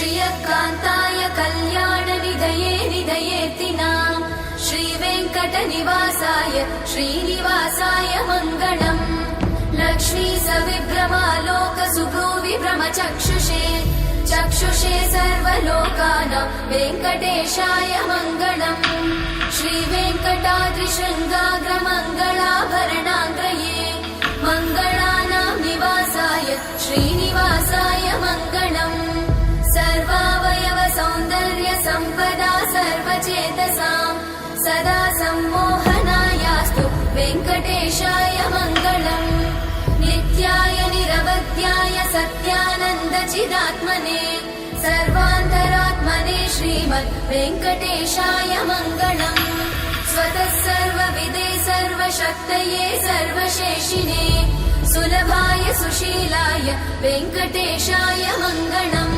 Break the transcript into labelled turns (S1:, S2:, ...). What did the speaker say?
S1: श्रियकान्ताय कल्याणनिधये निधयेतिनाम् श्रीवेङ्कटनिवासाय श्रीनिवासाय मङ्गलम् लक्ष्मी सविभ्रमालोक सुभ्रूविभ्रमचक्षुषे चक्षुषे सर्वलोकानां वेङ्कटेशाय मङ्गलम् श्रीवेङ्कटाद्रिशृङ्गाग्रमङ्गलाभरणाङ्गये मङ्गलानां निवासाय श्रीनिवासाय मङ्गलम् सर्वावयव सौन्दर्य सम्पदा सर्वचेतसां सदा सम्मोहनायास्तु वेङ्कटेशाय मङ्गलम् नित्याय निरवध्याय सत्यानन्दचिदात्मने सर्वान्तरात्मने श्रीमद् वेङ्कटेशाय मङ्गलम् स्वतः सर्वविदे सर्वशक्तये सर्वशेषिने सुलभाय सुशीलाय वेङ्कटेशाय मङ्गलम्।